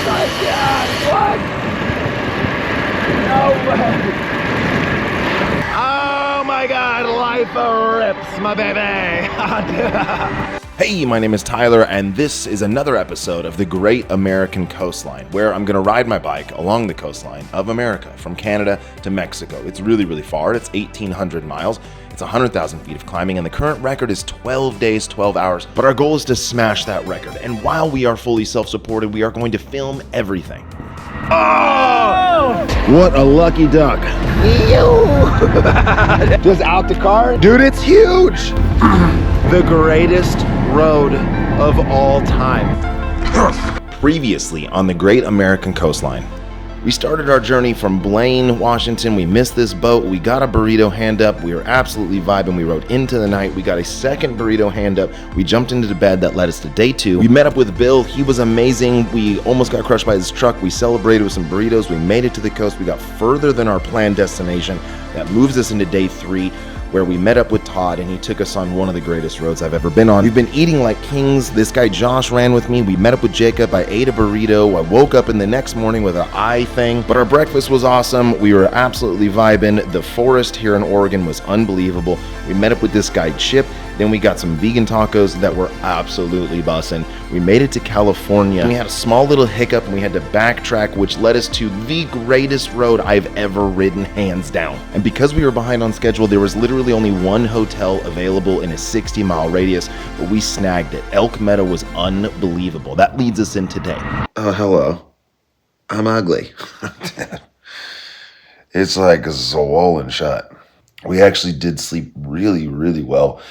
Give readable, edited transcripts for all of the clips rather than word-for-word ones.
my God, what? No way. Oh my God, life rips, my baby. Hey, my name is Tyler, and this is another episode of the Great American Coastline, where I'm gonna ride my bike along the coastline of America, from Canada to Mexico. It's really, really far. It's 1,800 miles. It's 100,000 feet of climbing, and the current record is 12 days, 12 hours. But our goal is to smash that record, and while we are fully self-supported, we are going to film everything. Oh! What a lucky duck. Just out the car? Dude, it's huge! The greatest road of all time. Previously on the Great American Coastline, we started our journey from Blaine, Washington. We missed this boat. We got a burrito hand up. We were absolutely vibing. We rode into the night. We got a second burrito hand up. We jumped into the bed. That led us to day 2. We met up with Bill. He was amazing. We almost got crushed by his truck. We celebrated with some burritos. We made it to the coast. We got further than our planned destination. That moves us into day 3, where we met up with Todd, and he took us on one of the greatest roads I've ever been on. We've been eating like kings. This guy Josh ran with me. We met up with Jacob. I ate a burrito. I woke up in the next morning with an eye thing, but our breakfast was awesome. We were absolutely vibing. The forest here in Oregon was unbelievable. We met up with this guy Chip. Then we got some vegan tacos that were absolutely bussin'. We made it to California. We had a small little hiccup and we had to backtrack, which led us to the greatest road I've ever ridden, hands down. And because we were behind on schedule, there was literally only one hotel available in a 60-mile radius, but we snagged it. Elk Meadow was unbelievable. That leads us in today. Oh, hello. I'm ugly. It's like swollen shut. We actually did sleep really, really well.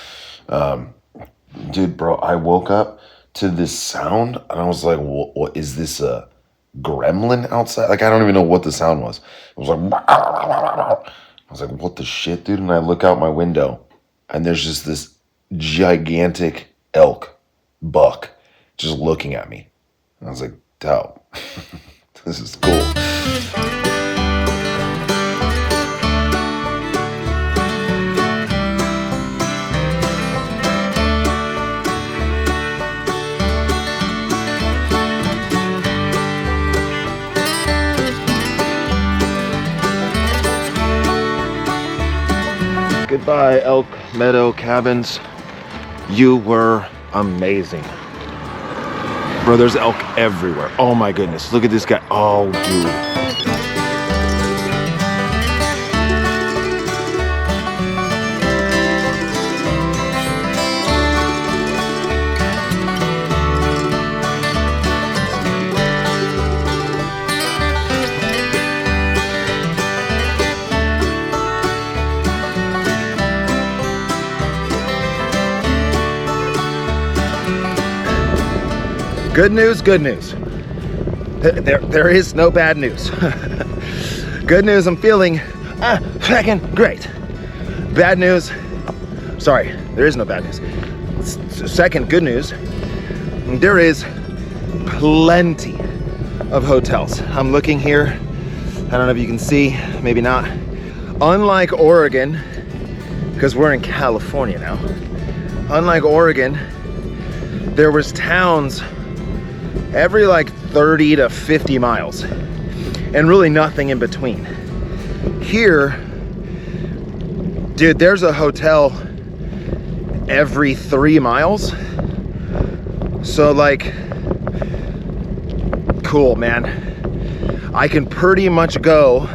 Dude, bro, I woke up to this sound and I was like, what is this, a gremlin outside? Like, I don't even know what the sound was. It was like, I was like, what the shit, dude? And I look out my window and there's just this gigantic elk buck just looking at me. And I was like, dope. This is cool. Goodbye, Elk Meadow Cabins. You were amazing. Bro, there's elk everywhere. Oh my goodness, look at this guy. Oh, dude. Good news, good news. There is no bad news. Good news, I'm feeling fucking great. Bad news, sorry, there is no bad news. Second, good news, there is plenty of hotels. I'm looking here, I don't know if you can see, maybe not. Unlike Oregon, because we're in California now, unlike Oregon, there was towns every like 30 to 50 miles and really nothing in between. Here, dude, there's a hotel every 3 miles. So like, cool, man. I can pretty much go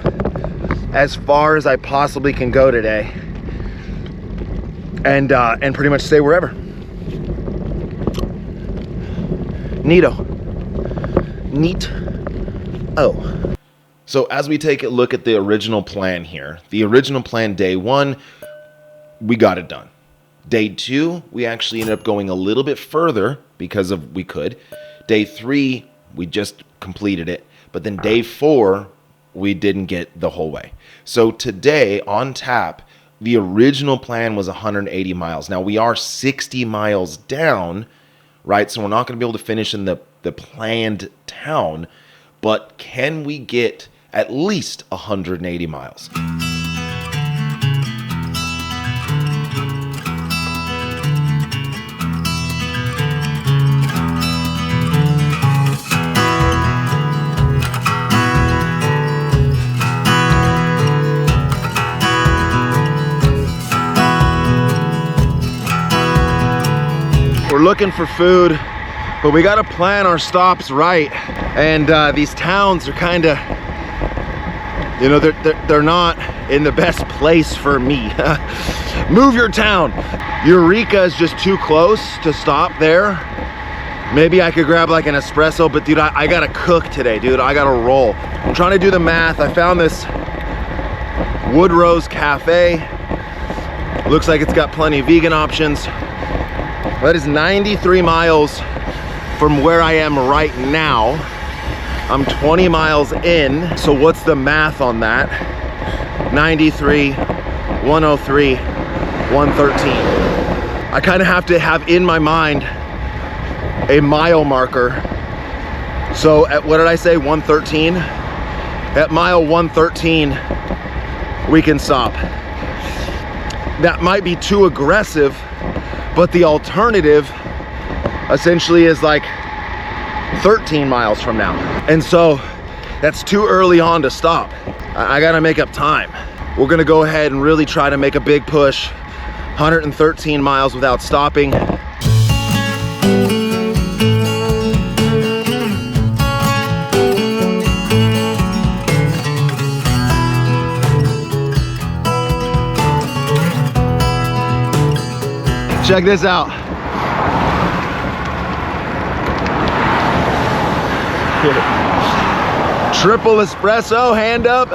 as far as I possibly can go today and pretty much stay wherever. Neato. Neat. Oh. So as we take a look at the original plan here, the original plan day 1, we got it done. Day 2, we actually ended up going a little bit further because of we could. Day 3, we just completed it. But then day 4, we didn't get the whole way. So today on tap, the original plan was 180 miles. Now we are 60 miles down, right? So we're not going to be able to finish in the planned town, but can we get at least 180 miles? looking for food, but we got to plan our stops right. And these towns are kind of, you know, they're not in the best place for me. Move your town. Eureka is just too close to stop there. Maybe I could grab like an espresso, but dude, I gotta cook today, dude. I gotta roll. I'm trying to do the math. I found this Wood Rose Cafe. Looks like it's got plenty of vegan options. That is 93 miles from where I am right now. I'm 20 miles in. So what's the math on that? 93, 103, 113. I kind of have to have in my mind a mile marker. So at, what did I say, 113? At mile 113, we can stop. That might be too aggressive, but the alternative essentially is like 13 miles from now. And so that's too early on to stop. I gotta make up time. We're gonna go ahead and really try to make a big push. 113 miles without stopping. Check this out. Triple espresso, hand up.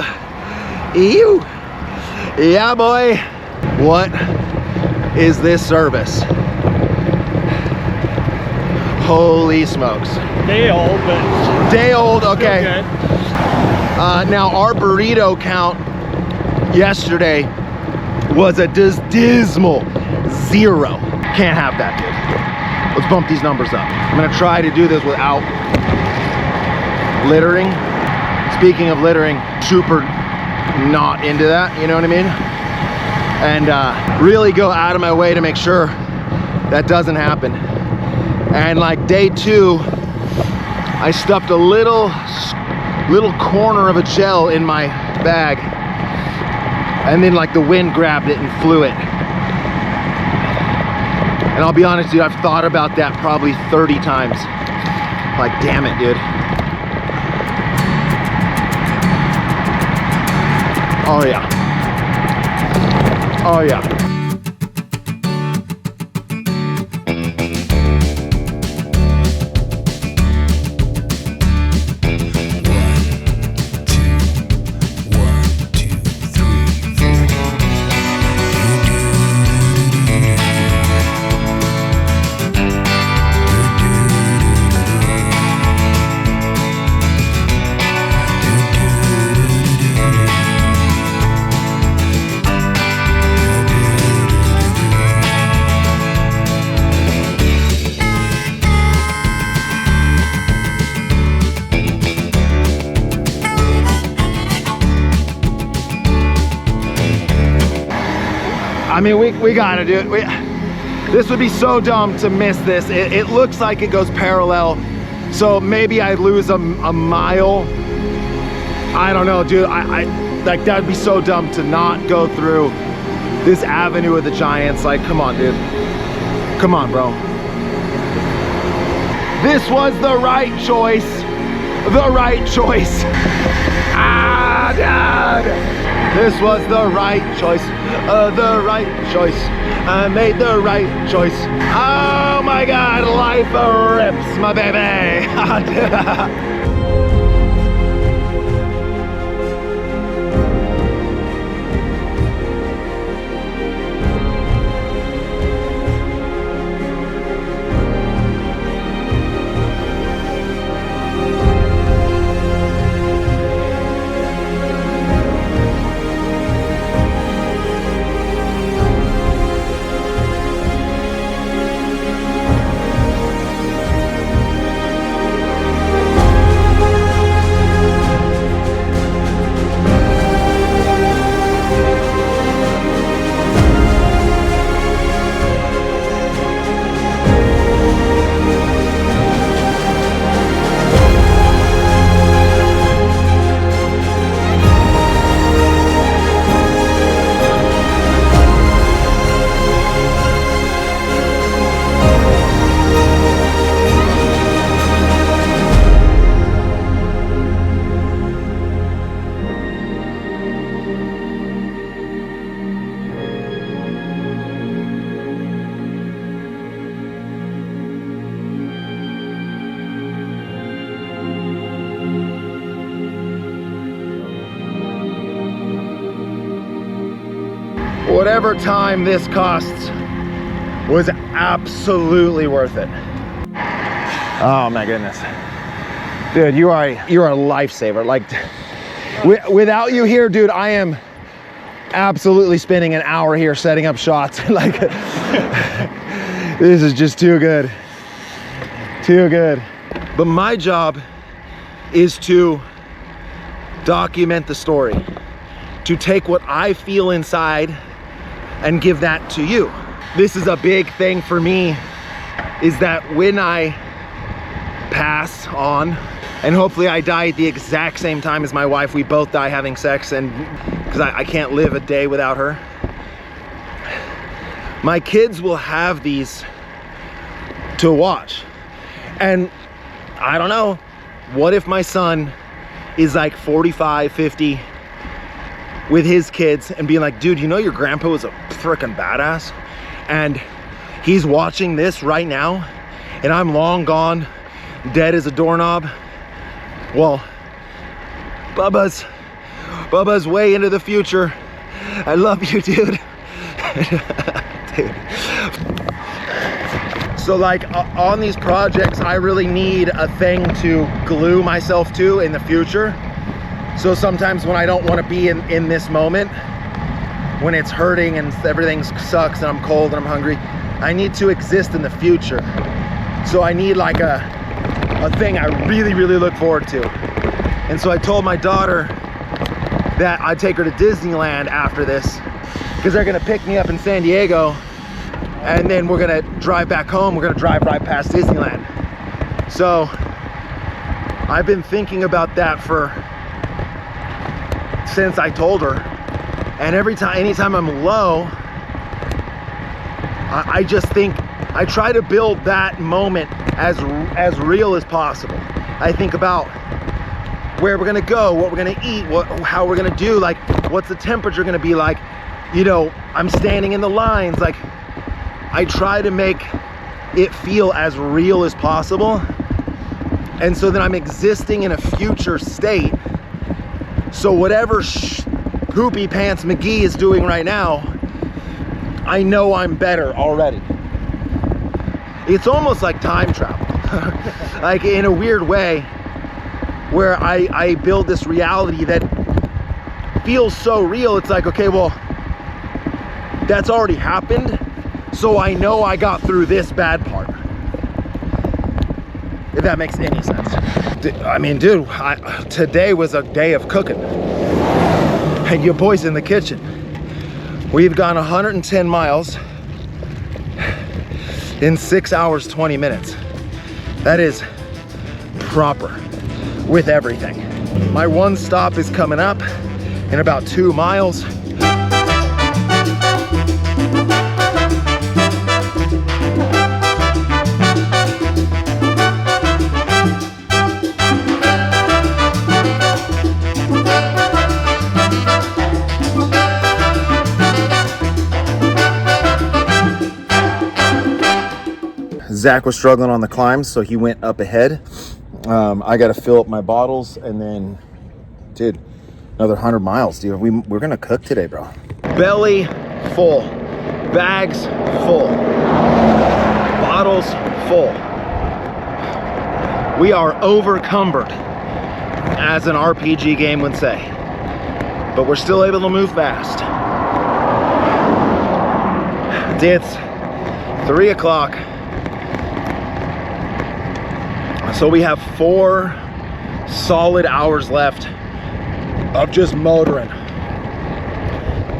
Ew. Yeah, boy. What is this service? Holy smokes. Day old, but day old, okay. Good. Now our burrito count yesterday was a dismal 0. Can't have that, dude. Let's bump these numbers up. I'm gonna try to do this without littering. Speaking of littering, super not into that, you know what I mean? And really go out of my way to make sure that doesn't happen. And like day 2, I stuffed a little corner of a gel in my bag, and then like the wind grabbed it and flew it. And I'll be honest, dude, I've thought about that probably 30 times. Like, damn it, dude. Oh yeah. Oh yeah. I mean, we gotta do it. This would be so dumb to miss this. It looks like it goes parallel, so maybe I lose a mile. I don't know, dude. Like, that'd be so dumb to not go through this avenue of the giants. Like, come on, dude. Come on, bro. This was the right choice. The right choice. Ah, Dad. This was the right choice. The right choice. I made the right choice. Oh my God, life rips, my baby. whatever time this costs was absolutely worth it. Oh my goodness. Dude, you're a lifesaver. Like, without you here, dude, I am absolutely spending an hour here setting up shots. Like, this is just too good. Too good. But my job is to document the story, to take what I feel inside and give that to you. This is a big thing for me, is that when I pass on, and hopefully I die at the exact same time as my wife, we both die having sex, and because I can't live a day without her, my kids will have these to watch. And I don't know, what if my son is like 45, 50 with his kids and being like, dude, you know your grandpa was a freaking badass, and he's watching this right now and I'm long gone, dead as a doorknob. Well, Bubba's way into the future. I love you, dude. Dude. So like on these projects, I really need a thing to glue myself to in the future. So sometimes when I don't want to be in this moment, when it's hurting and everything sucks and I'm cold and I'm hungry, I need to exist in the future. So I need like a thing I really, really look forward to. And so I told my daughter that I'd take her to Disneyland after this, because they're gonna pick me up in San Diego, and then we're gonna drive back home. We're gonna drive right past Disneyland. So I've been thinking about that since I told her. And anytime I'm low, I just think, I try to build that moment as real as possible. I think about where we're gonna go, what we're gonna eat, how we're gonna do, like what's the temperature gonna be like. You know, I'm standing in the lines. Like, I try to make it feel as real as possible. And so then I'm existing in a future state. So whatever Poopy Pants McGee is doing right now, I know I'm better already. It's almost like time travel. Like in a weird way, where I build this reality that feels so real. It's like, okay, well, that's already happened. So I know I got through this bad part. If that makes any sense. I mean, dude, today was a day of cooking. And your boy's in the kitchen. We've gone 110 miles in 6 hours, 20 minutes. That is proper with everything. My one stop is coming up in about 2 miles. Zach was struggling on the climb, so he went up ahead. I got to fill up my bottles, and then, dude, another 100 miles, dude. We're gonna cook today, bro. Belly full, bags full, bottles full. We are overcumbered, as an RPG game would say, but we're still able to move fast. It's 3 o'clock. So we have 4 solid hours left of just motoring.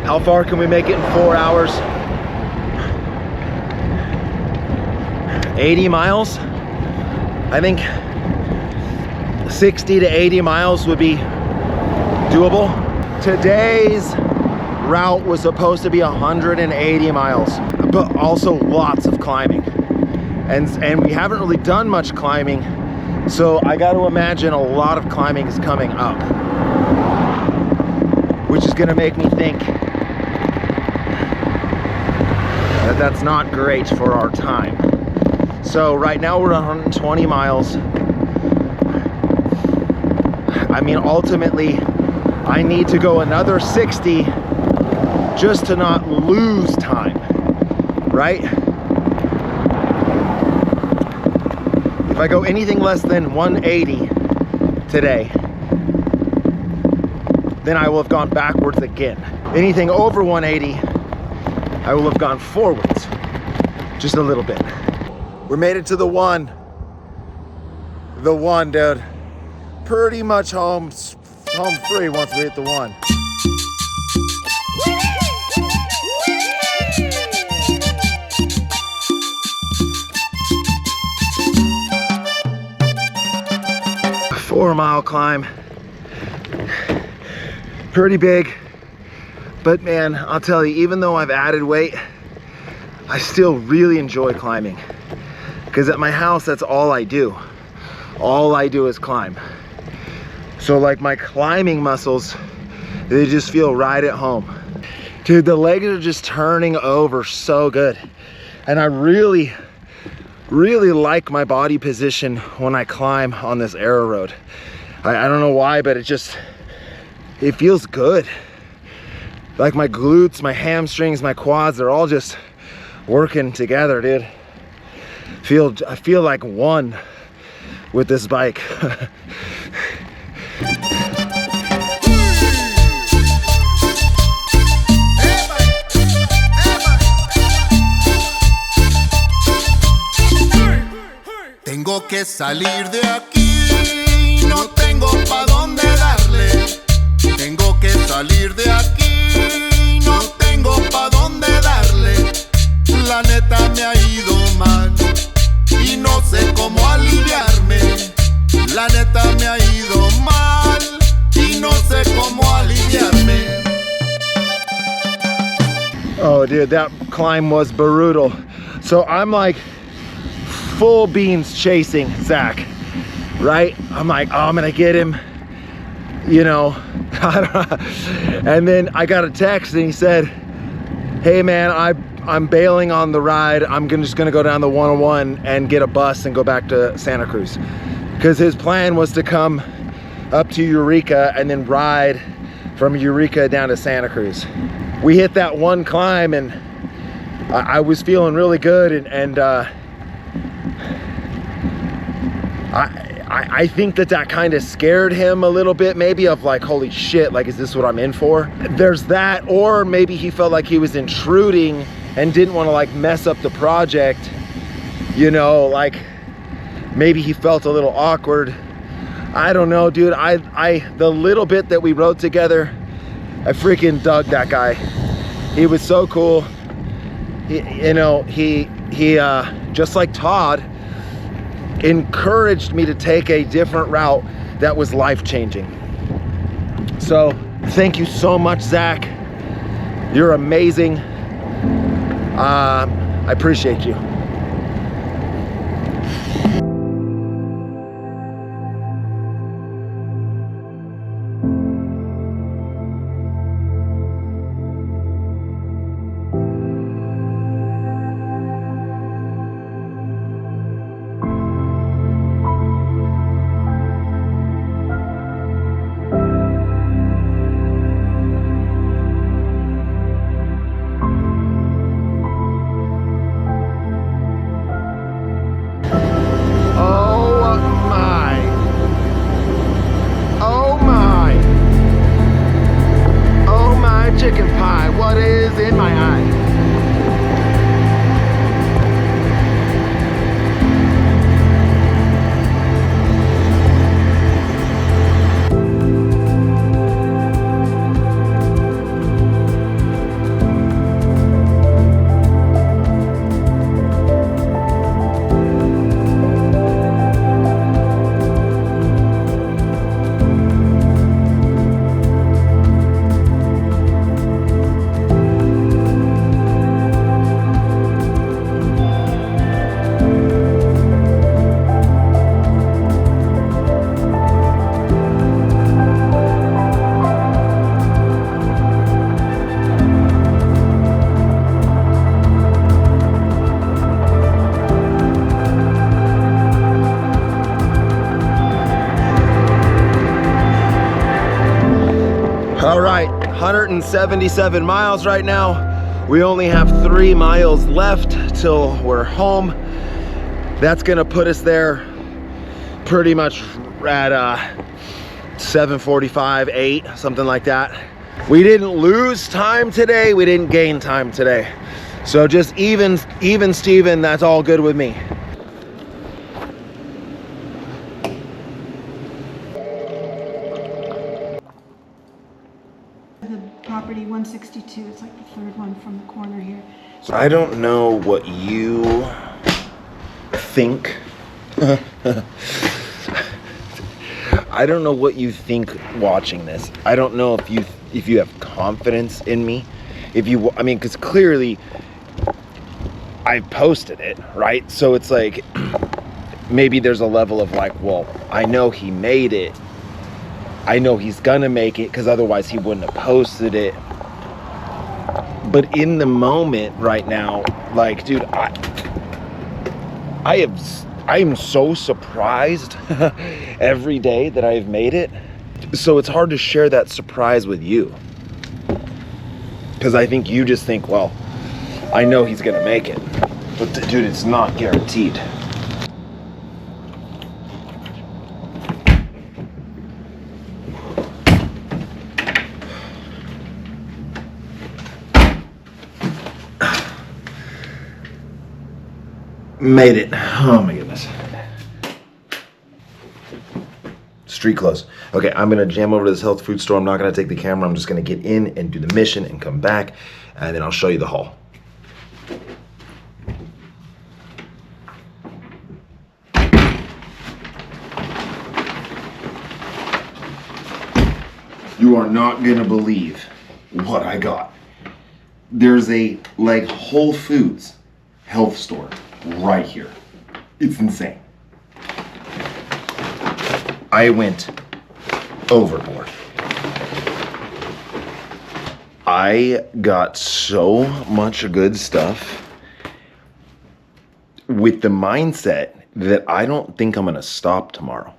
How far can we make it in 4 hours? 80 miles? I think 60 to 80 miles would be doable. Today's route was supposed to be 180 miles, but also lots of climbing. And we haven't really done much climbing. So I got to imagine a lot of climbing is coming up, which is going to make me think that that's not great for our time. So right now we're 120 miles. I mean, ultimately, I need to go another 60 just to not lose time, right? If I go anything less than 180 today, then I will have gone backwards again. Anything over 180, I will have gone forwards just a little bit. We made it to the one, dude. Pretty much home free once we hit the one. A 4-mile climb. Pretty big, but man, I'll tell you, even though I've added weight, I still really enjoy climbing, because at my house, that's all I do. All I do is climb. So like my climbing muscles, they just feel right at home. Dude, the legs are just turning over so good. And I really like my body position when I climb on this Aeroad. I don't know why, but it feels good. Like my glutes, my hamstrings, my quads, they're all just working together, dude. I feel like one with this bike. Tengo que salir de aquí, no tengo pa' dónde darle. Tengo que salir de aquí, no tengo pa' dónde darle. La neta me ha ido mal y no sé cómo aliviarme. La neta me ha ido mal y no sé cómo aliviarme. Oh dude, that climb was brutal. So I'm like full beans chasing Zach, right? I'm like, oh, I'm gonna get him, you know. And then I got a text and he said, hey man, I'm bailing on the ride. I'm just gonna go down the 101 and get a bus and go back to Santa Cruz. Because his plan was to come up to Eureka and then ride from Eureka down to Santa Cruz. We hit that one climb and I was feeling really good, and I think that kind of scared him a little bit, maybe, of like, holy shit, like, is this what I'm in for? There's that, or maybe he felt like he was intruding and didn't want to like mess up the project, you know, like maybe he felt a little awkward. I don't know, dude. The little bit that we rode together, I freaking dug that guy. He was so cool. You know, he just like Todd, encouraged me to take a different route that was life-changing. So thank you so much, Zach. You're amazing. I appreciate you. All right, 177 miles right now. We only have 3 miles left till we're home. That's gonna put us there pretty much at 7:45, 8, something like that. We didn't lose time today, we didn't gain time today. So just even Steven, that's all good with me. The property 162, it's like the third one from the corner here. So I don't know what you think. I don't know what you think watching this. I don't know if you have confidence in me. I mean, because clearly I posted it, right? So it's like, maybe there's a level of like, well, I know he made it. I know he's gonna make it because otherwise he wouldn't have posted it. But in the moment right now, like, dude, I am so surprised every day that I've made it. So it's hard to share that surprise with you. Because I think you just think, well, I know he's gonna make it. But dude, it's not guaranteed. Made it. Oh my goodness. Street close. Okay, I'm gonna jam over to this health food store. I'm not gonna take the camera. I'm just gonna get in and do the mission and come back, and then I'll show you the haul. You are not gonna believe what I got. There's a like Whole Foods health store right here. It's insane. I went overboard. I got so much good stuff with the mindset that I don't think I'm gonna stop tomorrow.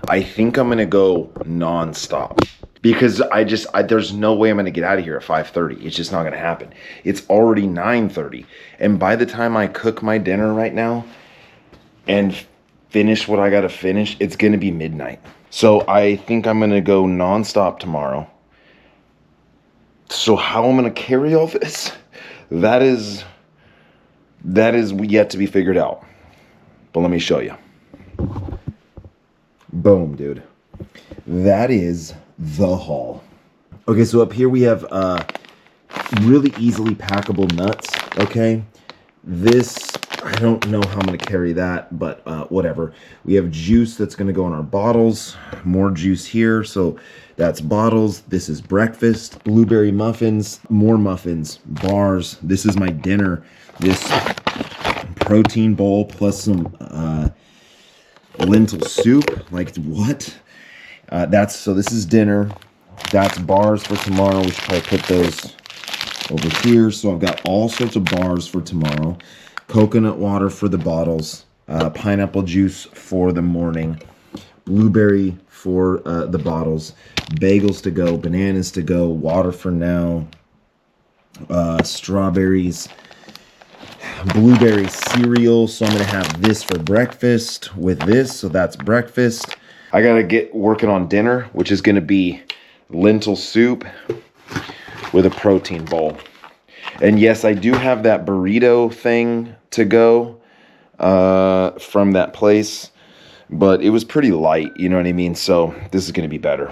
I think I'm gonna go non-stop because there's no way I'm gonna get out of here at 5:30. It's just not gonna happen. It's already 9:30. And by the time I cook my dinner right now and finish what I gotta finish, it's gonna be midnight. So I think I'm gonna go non-stop tomorrow. So how I'm gonna carry all this, that is yet to be figured out. But let me show you. Boom, dude. That is the haul. Okay, so up here we have really easily packable nuts, okay? This, I don't know how I'm gonna carry that, but whatever. We have juice that's gonna go in our bottles. More juice here, so that's bottles. This is breakfast. Blueberry muffins, more muffins, bars. This is my dinner. This protein bowl plus some lentil soup. Like, what? So this is dinner. That's bars for tomorrow. We should probably put those over here. So I've got all sorts of bars for tomorrow. Coconut water for the bottles. Pineapple juice for the morning. Blueberry for the bottles. Bagels to go. Bananas to go. Water for now. Strawberries. Blueberry cereal. So I'm going to have this for breakfast with this. So that's breakfast. I got to get working on dinner, which is going to be lentil soup with a protein bowl. And yes, I do have that burrito thing to go from that place, but it was pretty light, you know what I mean? So this is going to be better.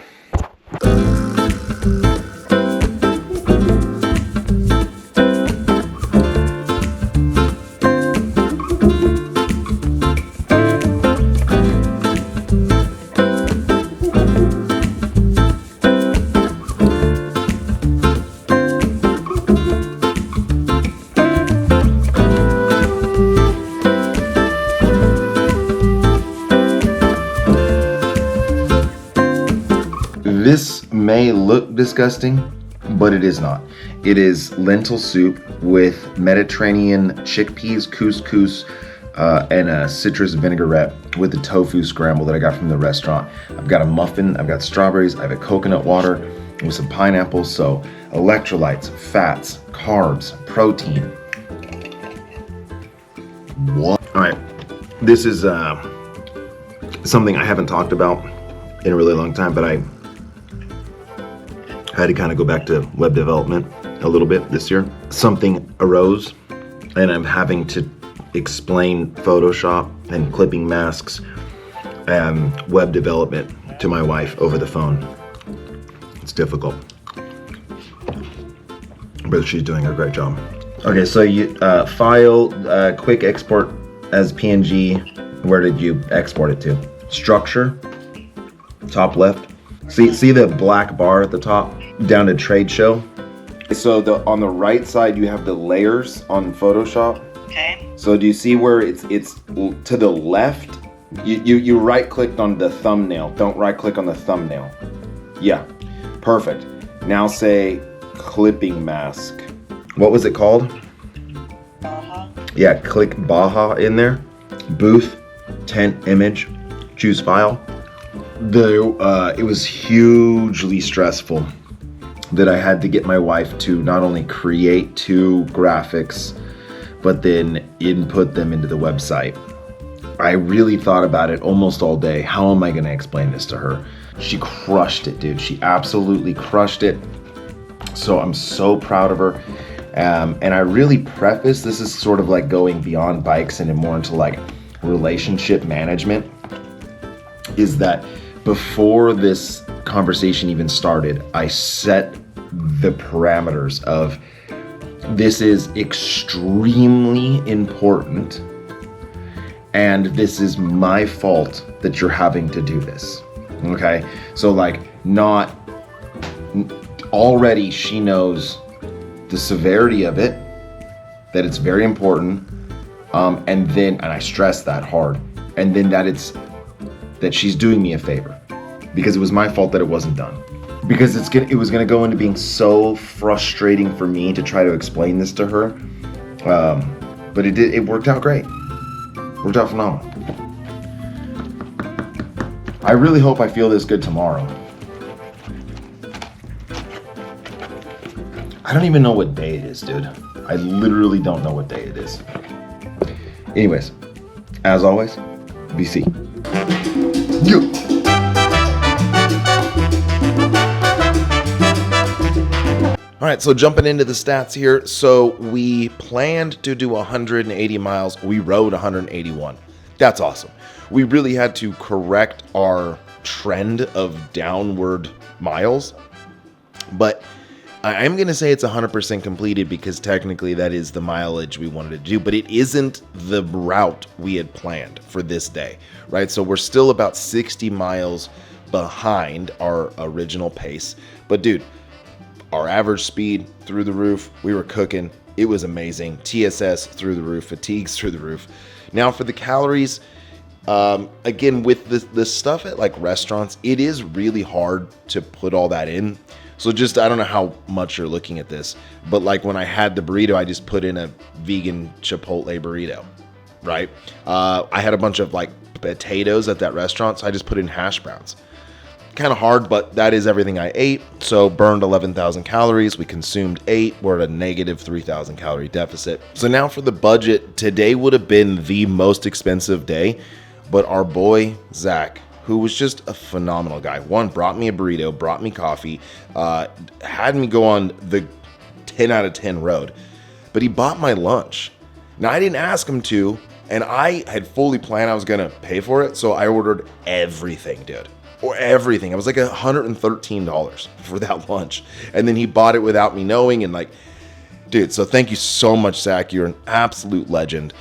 This may look disgusting, but it is not. It is lentil soup with Mediterranean chickpeas, couscous, and a citrus vinaigrette with the tofu scramble that I got from the restaurant. I've got a muffin, I've got strawberries, I have a coconut water, with some pineapples. So electrolytes, fats, carbs, protein. What? All right, this is something I haven't talked about in a really long time, but I had to kind of go back to web development a little bit this year. Something arose, and I'm having to explain Photoshop and clipping masks and web development to my wife over the phone. It's difficult, but she's doing a great job. Okay, so you file, quick export as PNG. Where did you export it to? Structure, top left. See the black bar at the top? Down to trade show. So on the right side you have the layers on Photoshop. Okay. So do you see where it's to the left? You right clicked on the thumbnail. Don't right click on the thumbnail. Yeah, perfect. Now say clipping mask. What was it called? Baja. Yeah, click Baja in there. Booth, tent, image, choose file. It was hugely stressful that I had to get my wife to not only create 2 graphics, but then input them into the website. I really thought about it almost all day. How am I going to explain this to her? She crushed it, dude. She absolutely crushed it. So I'm so proud of her. And I really preface, this is sort of like going beyond bikes and more into like relationship management, is that before this conversation even started, I set the parameters of this is extremely important and this is my fault that you're having to do this. Okay, so like not already she knows the severity of it, that it's very important, and I stress that hard, and then that she's doing me a favor because it was my fault that it wasn't done. Because it was gonna go into being so frustrating for me to try to explain this to her, but it worked out great. Worked out phenomenal. I really hope I feel this good tomorrow. I don't even know what day it is, dude. I literally don't know what day it is. Anyways, as always, BC. You. All right, so jumping into the stats here. So we planned to do 180 miles. We rode 181. That's awesome. We really had to correct our trend of downward miles, but I'm going to say it's 100% completed because technically that is the mileage we wanted to do, but it isn't the route we had planned for this day, right? So we're still about 60 miles behind our original pace, but dude, our average speed through the roof, we were cooking. It was amazing. TSS through the roof, fatigues through the roof. Now for the calories, again, with the stuff at like restaurants, it is really hard to put all that in. So just, I don't know how much you're looking at this, but like when I had the burrito, I just put in a vegan Chipotle burrito, right? I had a bunch of like potatoes at that restaurant, so I just put in hash browns. Kind of hard, but that is everything I ate. So burned 11,000 calories. We consumed 8. We're at a negative 3,000 calorie deficit. So now for the budget, today would have been the most expensive day, but our boy, Zach, who was just a phenomenal guy. One, brought me a burrito, brought me coffee, had me go on the 10 out of 10 road, but he bought my lunch. Now, I didn't ask him to, and I had fully planned I was gonna pay for it, so I ordered everything, dude. Or everything. It was like $113 for that lunch. And then he bought it without me knowing, and like, dude, so thank you so much, Zach. You're an absolute legend.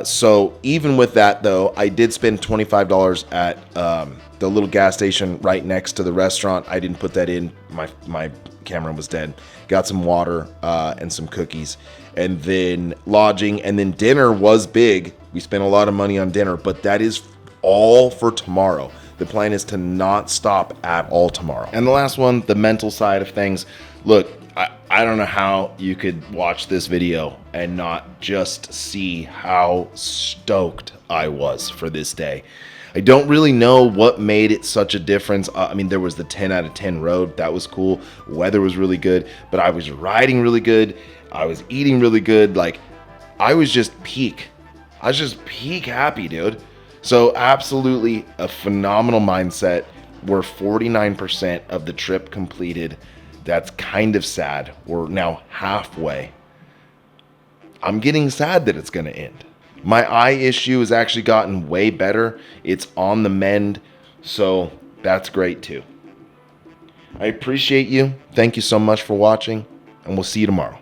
So even with that though, I did spend $25 at the little gas station right next to the restaurant. I didn't put that in. My camera was dead. Got some water and some cookies, and then lodging, and then dinner was big. We spent a lot of money on dinner, but that is all for tomorrow. The plan is to not stop at all tomorrow. And the last one, the mental side of things. Look, I don't know how you could watch this video and not just see how stoked I was for this day. I don't really know what made it such a difference. I mean, there was the 10 out of 10 road. That was cool. Weather was really good, but I was riding really good. I was eating really good. Like, I was just peak. I was just peak happy, dude. So absolutely a phenomenal mindset. We're 49% of the trip completed. That's kind of sad. We're now halfway. I'm getting sad that it's going to end. My eye issue has actually gotten way better. It's on the mend. So that's great too. I appreciate you. Thank you so much for watching, and we'll see you tomorrow.